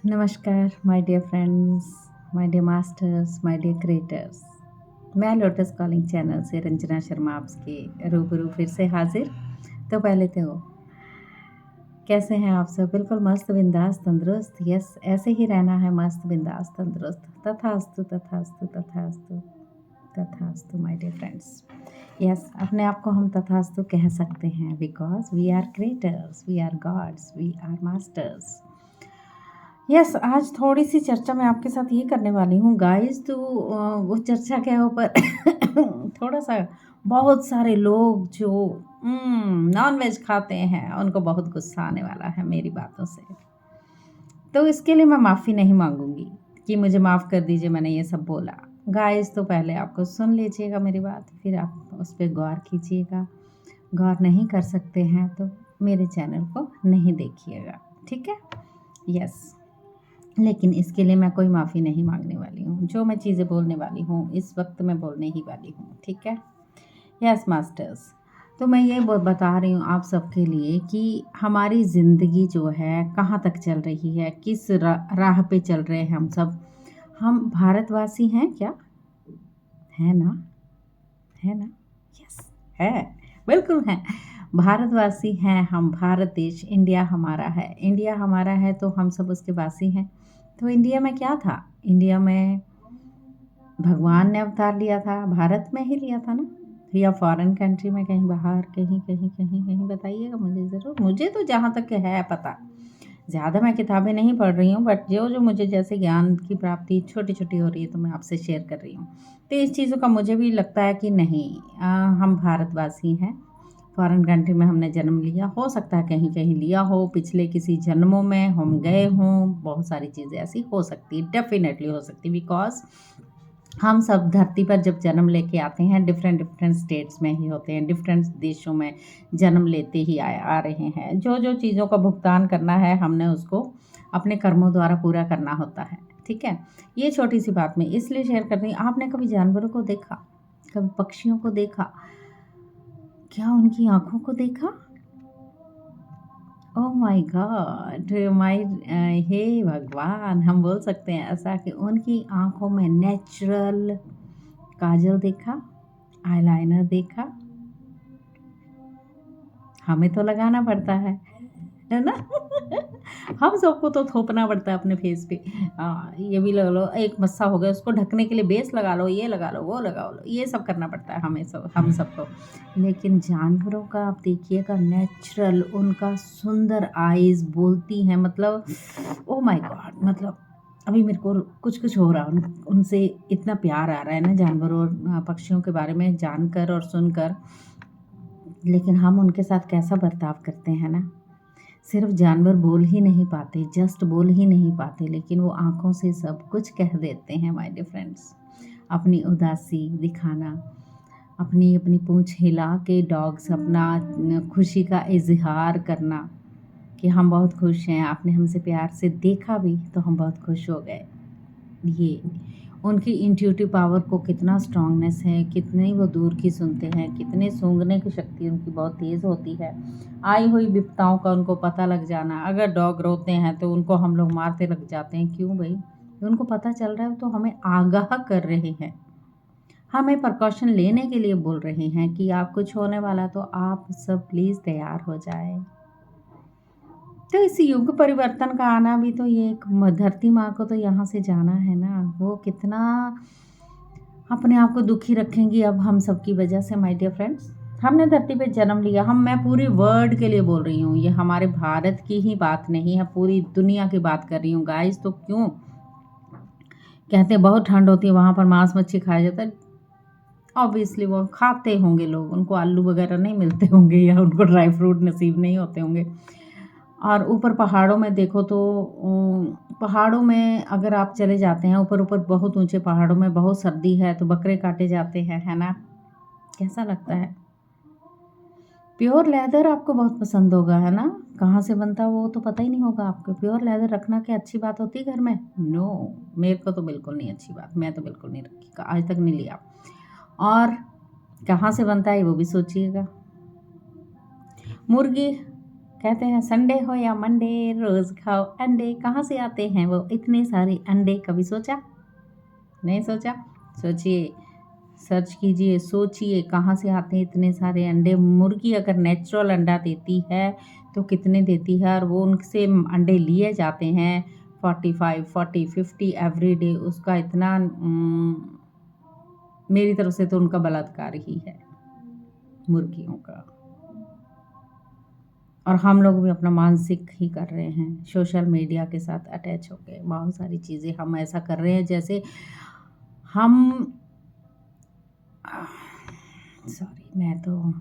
नमस्कार my dear friends, my dear masters, my dear creators. मैं Lotus Calling channel से रंजना शर्मा आपके रूबरू फिर से हाजिर। तो पहले तो कैसे हैं आप सब? बिल्कुल मस्त बिंदास तंदुरुस्त। यस, ऐसे ही रहना है, मस्त बिंदास तंदुरुस्त। तथास्तु तथास्तु तथास्तु तथास्तु माय डियर फ्रेंड्स। यस, अपने आप को हम तथास्तु कह सकते हैं because we are creators, we are gods, we are masters. Yes, आज थोड़ी-सी चर्चा मैं आपके साथ ये करने वाली हूँ गाइज़। तो वो चर्चा के ऊपर थोड़ा-सा बहुत सारे लोग जो नॉन-वेज खाते हैं, उनको बहुत गुस्सा आने वाला है मेरी बातों से। तो इसके लिए मैं माफ़ी नहीं माँगूँगी कि मुझे माफ़ कर दीजिए, मैंने ये सब बोला। गाइज़, तो पहले आपको सुन लीजिएगा मेरी बात, फिर आप उस पे गौर कीजिएगा। गौर नहीं कर सकते हैं तो मेरे चैनल को नहीं देखिएगा, ठीक है? यस। लेकिन इसके लिए मैं कोई माफ़ी नहीं माँगने वाली हूँ। जो मैं चीज़ें बोलने वाली हूँ, इस वक़्त मैं बोलने ही वाली हूँ, ठीक है? Yes masters. तो मैं ये बता रही हूँ आप सबके लिए कि हमारी ज़िंदगी जो है कहाँ तक चल रही है, किस राह पे चल रहे हैं हम सब। हम भारतवासी हैं क्या? है ना? है ना? यस, है, बिल्कुल हैं। भारतवासी हैं हम, भारत देश, इंडिया हमारा है। इंडिया हमारा है तो हम सब उसके वासी हैं। तो इंडिया में क्या था? इंडिया में भगवान ने अवतार लिया था, भारत में ही लिया था ना? या फॉरेन कंट्री में कहीं बाहर, कहीं बताइएगा मुझे ज़रूर। मुझे तो जहाँ तक है पता, ज़्यादा मैं किताबें नहीं पढ़ रही हूँ, बट जो-जो मुझे जैसे ज्ञान की प्राप्ति छोटी-छोटी हो रही है तो मैं आपसे शेयर कर रही हूँ। तो इस चीज़ों का मुझे भी लगता है कि नहीं, हम भारतवासी हैं। फॉरेन कंट्री में हमने जन्म लिया, हो सकता है कहीं-कहीं लिया हो, पिछले किसी जन्मों में हम गए हों, बहुत सारी चीज़ें ऐसी हो सकती है, डेफ़िनेटली हो सकती है बिकॉज़ हम सब धरती पर जब जन्म लेके आते हैं डिफरेंट स्टेट्स में ही होते हैं, डिफरेंट देशों में जन्म लेते ही आ रहे हैं। जो-जो चीज़ों का भुगतान करना है हमने उसको अपने कर्मों द्वारा पूरा करना होता है, ठीक है? ये छोटी-सी बात मैं इसलिए शेयर कर रही हूँ, आपने कभी जानवरों को देखा? कभी पक्षियों को देखा? क्या उनकी आँखों को देखा? Oh my God! हे भगवान! हम बोल सकते हैं ऐसा कि उनकी आँखों में नेचुरल काजल देखा, आईलाइनर देखा, हमें तो लगाना पड़ता है ना? हम सबको तो थोपना पड़ता है अपने फेस पे। ये भी लगा लो, एक मस्सा हो गया उसको ढकने के लिए बेस लगा लो, ये लगा लो, वो लगा लो, ये सब करना पड़ता है हमें सब हम सबको। लेकिन जानवरों का आप देखिएगा नेचुरल, उनका सुंदर आईज़ बोलती हैं, मतलब ओह माय गॉड! मतलब अभी मेरे को कुछ-कुछ हो रहा है उनसे इतना प्यार आ रहा है ना जानवरों और पक्षियों के बारे में जानकर और सुनकर। लेकिन हम उनके साथ कैसा बर्ताव करते हैं ना, सिर्फ जानवर बोल ही नहीं पाते, जस्ट बोल ही नहीं पाते, लेकिन वो आँखों से सब कुछ कह देते हैं माय डियर फ्रेंड्स। अपनी उदासी दिखाना, अपनी अपनी पूँछ हिला के डॉग्स अपना खुशी का इज़हार करना कि हम बहुत खुश हैं, आपने हमसे प्यार से देखा भी तो हम बहुत खुश हो गए। ये उनकी इंट्यूटिव पावर को कितना स्ट्रॉन्गनेस है, कितनी वो दूर की सुनते हैं, कितने सूँघने की शक्ति उनकी बहुत तेज़ होती है। आई हुई विपदाओं का उनको पता लग जाना, अगर डॉग रोते हैं तो उनको हम लोग मारते लग जाते हैं, क्यों भई? उनको पता चल रहा है तो हमें आगाह कर रहे हैं, हमें प्रिकॉशन लेने के लिए बोल रहे हैं कि आप कुछ होने वाला है तो आप सब प्लीज़ तैयार हो जाएँ। तो इस युग परिवर्तन का आना भी तो ये एक धरती माँ को तो यहाँ से जाना है ना, वो कितना अपने आप को दुखी रखेंगी अब हम सब की वजह से माय डियर फ्रेंड्स। हमने धरती पे जन्म लिया, मैं पूरी वर्ल्ड के लिए बोल रही हूँ, ये हमारे भारत की ही बात नहीं है, पूरी दुनिया की बात कर रही हूँ गाइस। तो क्यों कहते हैं बहुत ठंड होती है वहाँ पर मांस मच्छी खाया जाता है? ऑब्वियसली वो खाते होंगे लोग, उनको आलू वगैरह नहीं मिलते होंगे या उनको ड्राई फ्रूट नसीब नहीं होते होंगे। और ऊपर पहाड़ों में देखो तो पहाड़ों में अगर आप चले जाते हैं ऊपर-ऊपर, बहुत ऊँचे पहाड़ों में बहुत सर्दी है तो बकरे काटे जाते हैं, है ना? कैसा लगता है? प्योर लेदर आपको बहुत पसंद होगा, है ना? कहाँ से बनता है वो तो पता ही नहीं होगा आपको। प्योर लेदर रखना क्या अच्छी बात होती है घर में? नो, मेरे को तो बिल्कुल नहीं अच्छी बात, मैं तो बिल्कुल नहीं रखी, आज तक नहीं लिया। और कहाँ से बनता है वो भी सोचिएगा। मुर्गी कहते हैं संडे हो या मंडे रोज़ खाओ अंडे, कहाँ से आते हैं वो इतने सारे अंडे, कभी सोचा? नहीं सोचा? सोचिए, सर्च कीजिए, सोचिए कहाँ से आते हैं इतने सारे अंडे। मुर्गी अगर नेचुरल अंडा देती है तो कितने देती है, और वो उनसे अंडे लिए जाते हैं 45, 40, 50 एवरी डे। उसका इतना मेरी तरफ से तो उनका बलात्कार ही है मुर्गियों का। और हम लोग भी अपना मानसिक ही कर रहे हैं, सोशल मीडिया के साथ अटैच होके बहुत सारी चीज़ें हम ऐसा कर रहे हैं जैसे हम सॉरी, मैं तो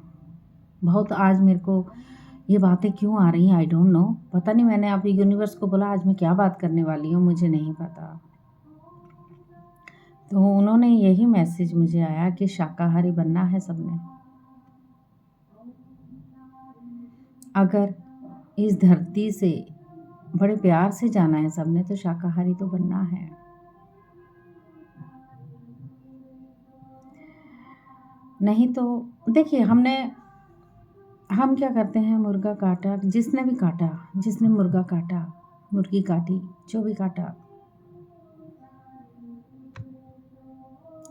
बहुत आज मेरे को ये बातें क्यों आ रही हैं, आई डोंट नो। पता नहीं, मैंने अभी यूनिवर्स को बोला आज मैं क्या बात करने वाली हूँ, मुझे नहीं पता। तो उन्होंने यही मैसेज मुझे आया कि शाकाहारी बनना है सबने। अगर इस धरती से बड़े प्यार से जाना है सबने तो शाकाहारी तो बनना है। नहीं तो देखिए, हम क्या करते हैं, मुर्गा काटा, जिसने भी काटा, जिसने मुर्गा काटा, मुर्गी काटी, जो भी काटा,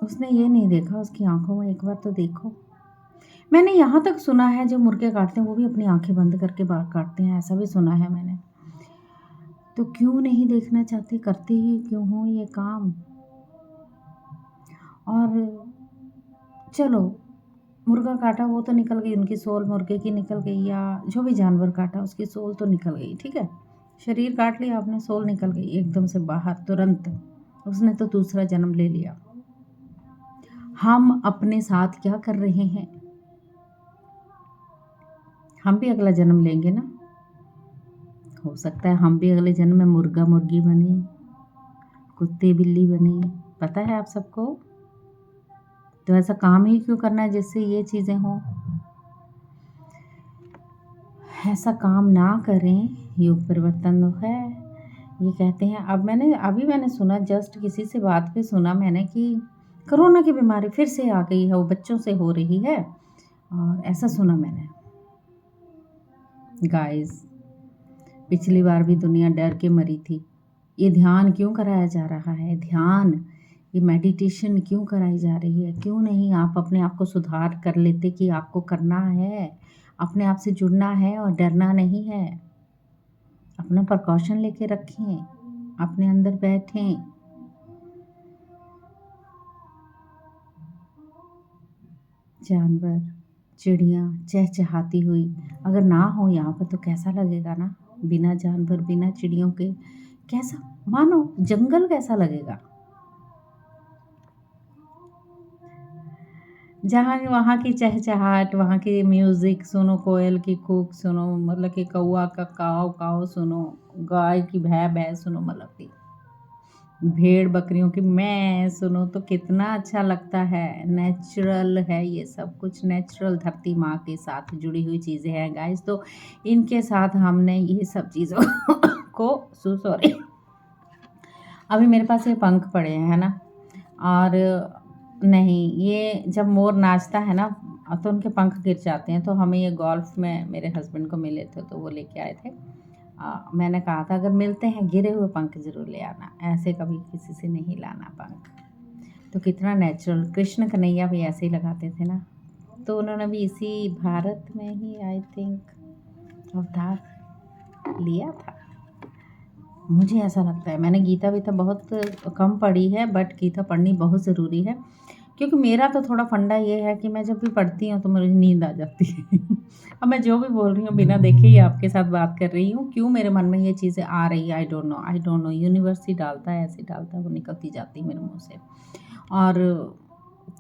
उसने ये नहीं देखा, उसकी आंखों में एक बार तो देखो। मैंने यहाँ तक सुना है जो मुर्गे काटते हैं वो भी अपनी आंखें बंद करके बाल काटते हैं, ऐसा भी सुना है मैंने। तो क्यों नहीं देखना चाहते, करते ही क्यों हो ये काम। और चलो, मुर्गा काटा वो तो निकल गई, उनकी सोल मुर्गे की निकल गई, या जो भी जानवर काटा उसकी सोल तो निकल गई, ठीक है। शरीर काट लिया आपने, सोल निकल गई एकदम से बाहर तुरंत, उसने तो दूसरा जन्म ले लिया। हम अपने साथ क्या कर रहे हैं, हम भी अगला जन्म लेंगे ना। हो सकता है हम भी अगले जन्म में मुर्गा मुर्गी बने, कुत्ते बिल्ली बने, पता है आप सबको। तो ऐसा काम ही क्यों करना है जिससे ये चीज़ें हों। ऐसा काम ना करें, युग परिवर्तन तो है ये कहते हैं। अभी मैंने सुना, जस्ट किसी से बात पे सुना मैंने कि कोरोना की बीमारी फिर से आ गई है, वो बच्चों से हो रही है, और ऐसा सुना मैंने। गाइस, पिछली बार भी दुनिया डर के मरी थी। ये ध्यान क्यों कराया जा रहा है, ध्यान, ये मेडिटेशन क्यों कराई जा रही है। क्यों नहीं आप अपने आप को सुधार कर लेते कि आपको करना है, अपने आप से जुड़ना है और डरना नहीं है। अपना प्रिकॉशन लेके रखें, अपने अंदर बैठें। जानवर, चिड़िया चहचहाती हुई अगर ना हो यहाँ पर तो कैसा लगेगा ना, बिना जानवर बिना चिड़ियों के कैसा, मानो जंगल कैसा लगेगा। जहाँ वहाँ की चहचहाट, वहाँ की म्यूज़िक सुनो, कोयल की कूक सुनो, मतलब कि कौआ का काव काव सुनो, गाय की भै भै सुनो, मतलब कि भेड़ बकरियों की मैं सुनो, तो कितना अच्छा लगता है। नेचुरल है ये सब कुछ, नेचुरल धरती माँ के साथ जुड़ी हुई चीज़ें हैं गाइस। तो इनके साथ हमने ये सब चीज़ों को सॉरी, अभी मेरे पास ये पंख पड़े हैं ना, और नहीं, ये जब मोर नाचता है ना तो उनके पंख गिर जाते हैं। तो हमें ये गोल्फ में मेरे हस्बैंड को मिले थे तो वो लेके आए थे। मैंने कहा था अगर मिलते हैं गिरे हुए पंख ज़रूर ले आना, ऐसे कभी किसी से नहीं लाना पंख। तो कितना नेचुरल, कृष्ण कन्हैया भी ऐसे ही लगाते थे ना, तो उन्होंने भी इसी भारत में ही आई थिंक अवतार लिया था, मुझे ऐसा लगता है। मैंने गीता वीता बहुत कम पढ़ी है, बट गीता पढ़नी बहुत ज़रूरी है, क्योंकि मेरा तो थोड़ा फंडा ये है कि मैं जब भी पढ़ती हूँ तो मुझे नींद आ जाती है। अब मैं जो भी बोल रही हूँ बिना देखे ही आपके साथ बात कर रही हूँ, क्यों मेरे मन में ये चीज़ें आ रही है, आई डोंट नो। यूनिवर्स ही डालता है, ऐसे डालता है, वो निकलती जाती है मेरे मुँह से। और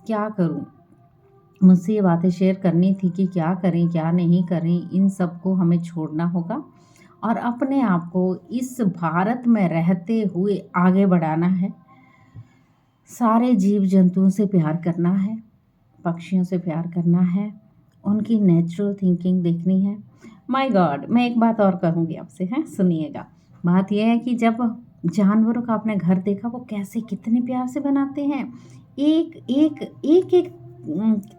क्या करूँ, मुझसे ये बातें शेयर करनी थी कि क्या करें क्या नहीं करें, इन सब को हमें छोड़ना होगा और अपने आप को इस भारत में रहते हुए आगे बढ़ाना है। सारे जीव जंतुओं से प्यार करना है, पक्षियों से प्यार करना है, उनकी नेचुरल थिंकिंग देखनी है। माय गॉड, मैं एक बात और कहूँगी आपसे, हैं, सुनिएगा। बात यह है कि जब जानवरों का आपने घर देखा, वो कैसे कितने प्यार से बनाते हैं। एक एक एक एक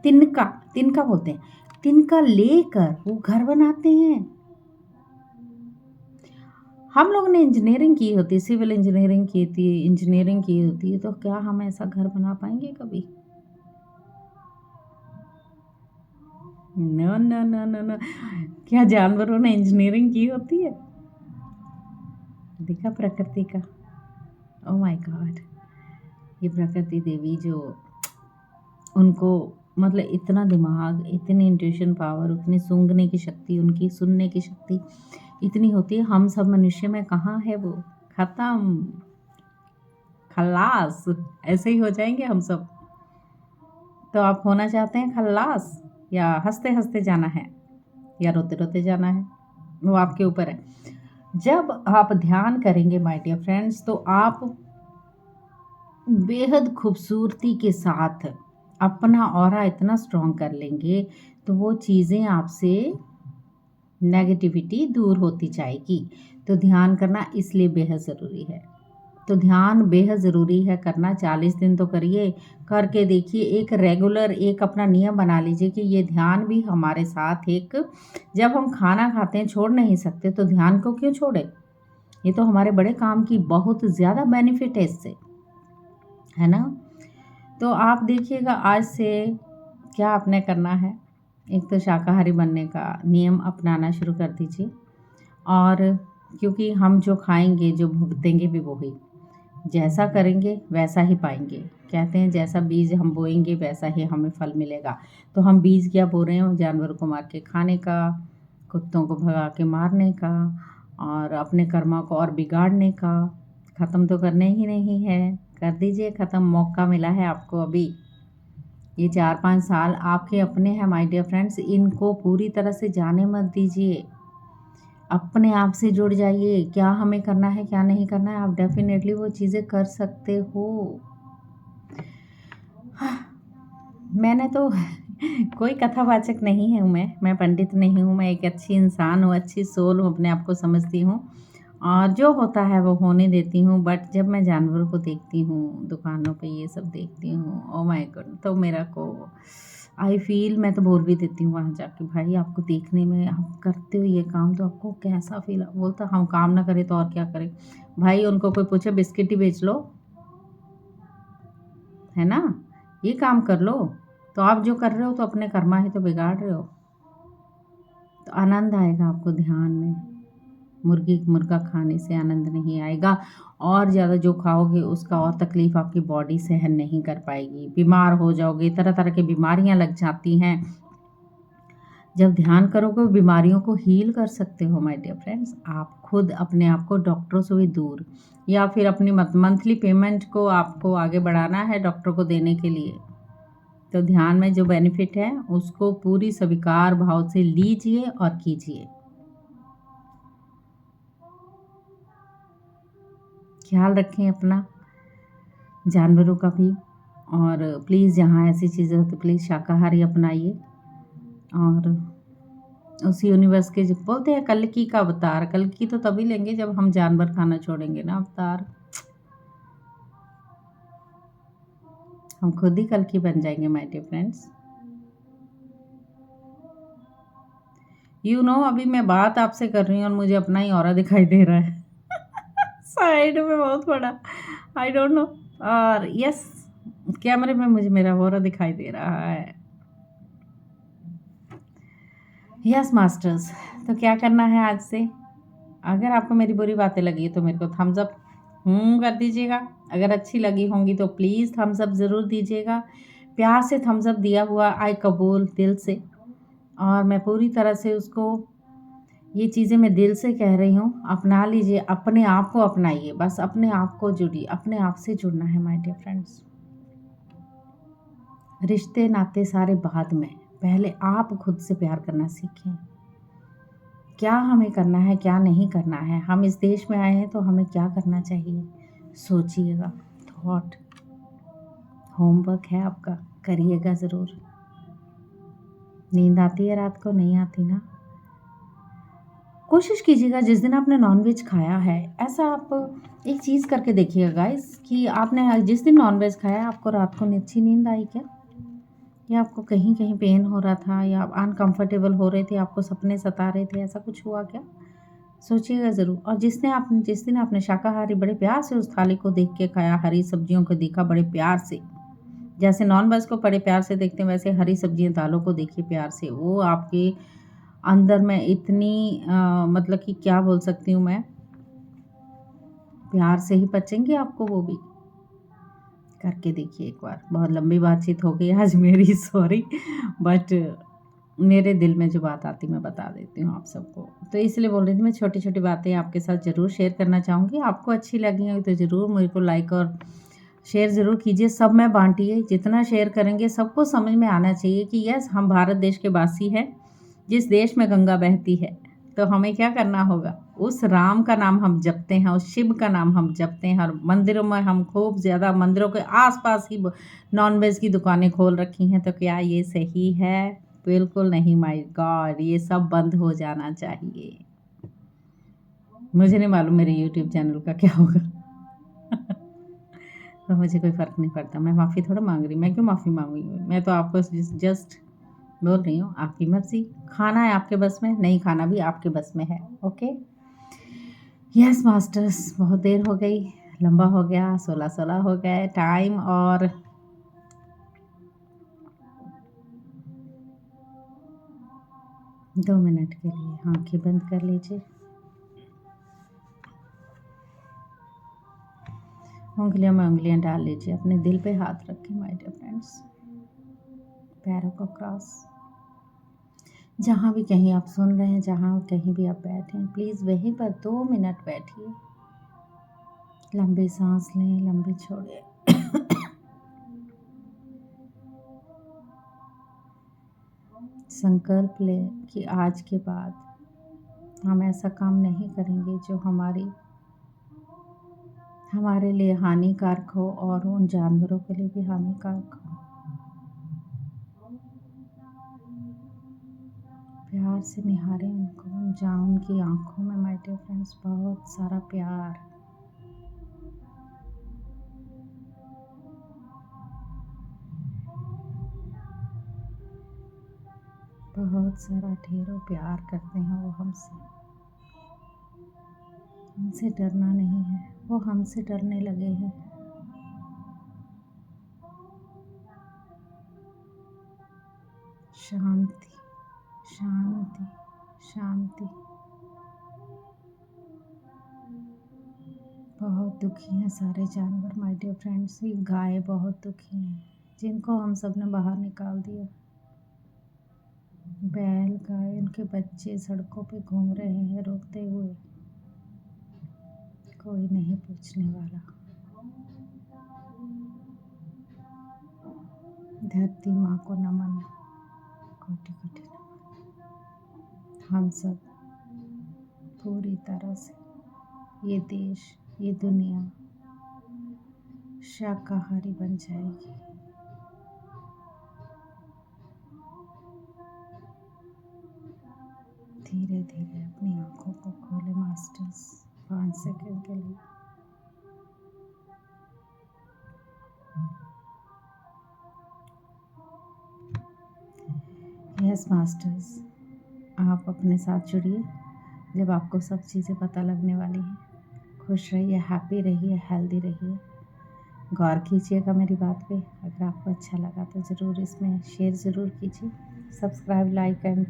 तिनका तिनका बोलते हैं, तिनका लेकर वो घर बनाते हैं। हम लोगों ने इंजीनियरिंग की होती, सिविल इंजीनियरिंग की होती है, तो क्या हम ऐसा घर बना पाएंगे कभी? No no no no no. क्या जानवरों ने इंजीनियरिंग की होती है? देखा प्रकृति का। Oh my God. ये प्रकृति देवी जो उनको मतलब इतना दिमाग, इतनी इंट्यूशन पावर, उतनी सूंघने की शक्ति, उनकी सुनने की शक्ति इतनी होती है, हम सब मनुष्य में कहाँ है वो? खत्म, खल्लास, ऐसे ही हो जाएंगे हम सब। तो आप होना चाहते हैं खल्लास, या हंसते हंसते जाना है, या रोते रोते जाना है? वो आपके ऊपर है। जब आप ध्यान करेंगे माय डियर फ्रेंड्स, तो आप बेहद खूबसूरती के साथ अपना ऑरा इतना स्ट्रॉन्ग कर लेंगे, तो वो चीज़ें आपसे, नेगेटिविटी दूर होती जाएगी। तो ध्यान करना इसलिए बेहद ज़रूरी है। तो ध्यान बेहद ज़रूरी है करना। 40 दिन तो करिए, करके देखिए। एक रेगुलर एक अपना नियम बना लीजिए कि ये ध्यान भी हमारे साथ एक, जब हम खाना खाते हैं छोड़ नहीं सकते, तो ध्यान को क्यों छोड़े? ये तो हमारे बड़े काम की बहुत ज़्यादा बेनिफिट है इससे, है ना? तो आप देखिएगा आज से क्या आपने करना है। एक तो शाकाहारी बनने का नियम अपनाना शुरू कर दीजिए। और क्योंकि हम जो खाएंगे, जो भुगतेंगे भी वही, जैसा करेंगे वैसा ही पाएंगे। कहते हैं जैसा बीज हम बोएंगे वैसा ही हमें फल मिलेगा। तो हम बीज क्या बो रहे हैं? जानवरों को मार के खाने का, कुत्तों को भगा के मारने का, और अपने कर्मा को और बिगाड़ने का। ख़त्म तो करने ही नहीं है, कर दीजिए ख़त्म। मौका मिला है आपको अभी। ये 4-5 साल आपके अपने हैं माय डियर फ्रेंड्स, इनको पूरी तरह से जाने मत दीजिए। अपने आप से जुड़ जाइए, क्या हमें करना है क्या नहीं करना है, आप डेफिनेटली वो चीज़ें कर सकते हो। मैंने तो कोई कथावाचक नहीं हूँ, मैं पंडित नहीं हूँ, मैं एक अच्छी इंसान हूँ, अच्छी सोल हूँ, अपने आप को समझती हूँ, और जो होता है वो होने देती हूँ। बट जब मैं जानवरों को देखती हूँ, दुकानों पे ये सब देखती हूँ, ओ माय गॉड, तो मेरा को आई फ़ील, मैं तो बोल भी देती हूँ वहाँ जाके, भाई आपको देखने में, आप करते हो ये काम तो आपको कैसा फ़ील? बोलता हम काम ना करें तो और क्या करें? भाई उनको कोई पूछे बिस्किट ही बेच लो, है ना? ये काम कर लो। तो आप जो कर रहे हो तो अपने कर्मा ही तो बिगाड़ रहे हो। तो आनंद आएगा आपको ध्यान में। मुर्गा खाने से आनंद नहीं आएगा, और ज़्यादा जो खाओगे उसका और तकलीफ़ आपकी बॉडी सहन नहीं कर पाएगी, बीमार हो जाओगे, तरह तरह की बीमारियां लग जाती हैं। जब ध्यान करोगे बीमारियों को हील कर सकते हो माय डियर फ्रेंड्स। आप खुद अपने आप को डॉक्टरों से भी दूर, या फिर अपनी मंथली पेमेंट को आपको आगे बढ़ाना है डॉक्टर को देने के लिए, तो ध्यान में जो बेनिफिट है उसको पूरी स्वीकार भाव से लीजिए और कीजिए। ख्याल रखें अपना, जानवरों का भी। और प्लीज़ जहाँ ऐसी चीज़ें हो तो प्लीज़ शाकाहारी अपनाइए। और उस यूनिवर्स के जो बोलते हैं कल्कि का अवतार, कल्कि तो तभी लेंगे जब हम जानवर खाना छोड़ेंगे ना अवतार। हम खुद ही कल्कि बन जाएंगे माय डियर फ्रेंड्स। अभी मैं बात आपसे कर रही हूँ और मुझे अपना ही ऑरा दिखाई दे रहा है साइड में बहुत बड़ा, आई डोंट नो। और यस, कैमरे में मुझे मेरा ऑरा दिखाई दे रहा है। यस मास्टर्स, तो क्या करना है आज से? अगर आपको मेरी बुरी बातें लगी तो मेरे को थम्स अप कर दीजिएगा। अगर अच्छी लगी होंगी तो प्लीज़ थम्स अप ज़रूर दीजिएगा। प्यार से थम्स अप दिया हुआ आई कबूल दिल से। और मैं पूरी तरह से उसको, ये चीज़ें मैं दिल से कह रही हूँ, अपना लीजिए, अपने आप को अपनाइए, बस अपने आप को जुड़िए, अपने आप से जुड़ना है माय डियर फ्रेंड्स। रिश्ते नाते सारे बाद में, पहले आप खुद से प्यार करना सीखें। क्या हमें करना है क्या नहीं करना है, हम इस देश में आए हैं तो हमें क्या करना चाहिए, सोचिएगा। थॉट होमवर्क है आपका, करिएगा ज़रूर। नींद आती है रात को? नहीं आती ना? कोशिश कीजिएगा जिस दिन आपने नॉनवेज खाया है, ऐसा आप एक चीज़ करके देखिएगा गाइस, कि आपने जिस दिन नॉनवेज खाया आपको रात को अच्छी नींद आई क्या? या आपको कहीं कहीं पेन हो रहा था, या आप अनकंफर्टेबल हो रहे थे, आपको सपने सता रहे थे, ऐसा कुछ हुआ क्या? सोचिएगा ज़रूर। और जिस दिन आपने शाकाहारी बड़े प्यार से उस थाली को देख के खाया, हरी सब्जियों को देखा बड़े प्यार से, जैसे नॉन-वेज को बड़े प्यार से देखते हैं, वैसे हरी सब्जियाँ, दालों को देखिए प्यार से। वो आपके अंदर में इतनी मतलब कि क्या बोल सकती हूँ मैं, प्यार से ही पचेंगे आपको वो भी। करके देखिए एक बार। बहुत लंबी बातचीत हो गई आज मेरी, सॉरी, बट मेरे दिल में जो बात आती मैं बता देती हूँ आप सबको। तो इसलिए बोल रही थी मैं छोटी-छोटी बातें आपके साथ ज़रूर शेयर करना चाहूँगी। आपको अच्छी लगी हो तो ज़रूर मेरे को लाइक और शेयर ज़रूर कीजिए। सब में बाँटिए, जितना शेयर करेंगे सबको समझ में आना चाहिए कि यस, हम भारत देश के वासी हैं, जिस देश में गंगा बहती है। तो हमें क्या करना होगा? उस राम का नाम हम जपते हैं, उस शिव का नाम हम जपते हैं, और मंदिरों में हम खूब ज़्यादा मंदिरों के आस-पास ही ब नॉन-वेज की दुकानें खोल रखी हैं। तो क्या ये सही है? बिल्कुल नहीं, माय गॉड! ये सब बंद हो जाना चाहिए। मुझे नहीं मालूम मेरे यूट्यूब चैनल का क्या होगा। तो मुझे कोई फ़र्क नहीं पड़ता। मैं माफ़ी थोड़ा माँग रही, मैं क्यों माफ़ी माँगूँगी? मैं तो आपको जस्ट बोल रही हूँ, आपकी मर्ज़ी। खाना है आपके बस में, नहीं खाना भी आपके बस में है, ओके? यस मास्टर्स, बहुत देर हो गई, लंबा हो गया, 16-16 हो गए टाइम, और 2 मिनट के लिए आँखें बंद कर लीजिए। उँगलियों में उँगलियाँ डाल लीजिए, अपने दिल पे हाथ रखें माय डियर फ्रेंड्स। पैरों को क्रॉस। जहाँ भी कहीं आप सुन रहे हैं, जहाँ कहीं भी आप बैठे हैं, प्लीज़ वहीं पर 2 मिनट बैठिए। लंबी सांस लें, लंबी छोड़ें। संकल्प लें कि आज के बाद हम ऐसा काम नहीं करेंगे जो हमारे लिए हानिकारक हो और उन जानवरों के लिए भी हानिकारक हो। प्यार से निहारें उनको, उनकी आँखों में माय डियर फ्रेंड्स बहुत सारा प्यार। बहुत सारा ढेरों प्यार करते हैं वो हमसे। हमसे डरना नहीं है, वो हमसे डरने लगे हैं। शांति, शांति, शांति। बहुत दुखी हैं सारे जानवर माय डियर फ्रेंड्स। ये गाय बहुत दुखी हैं, जिनको हम सब ने बाहर निकाल दिया। बैल, गाय, उनके बच्चे सड़कों पे घूम रहे हैं रोते हुए, कोई नहीं पूछने वाला। धरती माँ को नमन, कोटि-कोटि नमन। हम सब पूरी तरह से, ये देश, ये दुनिया शाकाहारी बन जाएगी। धीरे धीरे अपनी आँखों को खोले मास्टर्स, 5 सेकंड के लिए। यस मास्टर्स, आप अपने साथ जुड़िए जब आपको सब चीज़ें पता लगने वाली हैं। खुश रहिए, हैप्पी रहिए, हेल्दी रहिए। गौर कीजिएगा मेरी बात पे। अगर आपको अच्छा लगा तो ज़रूर इसमें शेयर ज़रूर कीजिए। सब्सक्राइब, लाइक एंड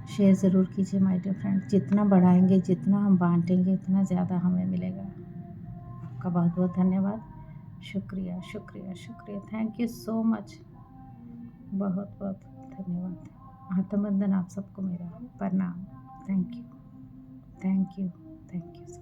शेयर ज़रूर कीजिए माय डियर फ्रेंड। जितना बढ़ाएंगे, जितना हम बांटेंगे, उतना ज़्यादा हमें मिलेगा। आपका बहुत बहुत धन्यवाद। शुक्रिया, शुक्रिया, शुक्रिया। Thank you so much. बहुत बहुत धन्यवाद। आत्मवंदन आप सबको मेरा प्रणाम। Thank you, thank you, thank you.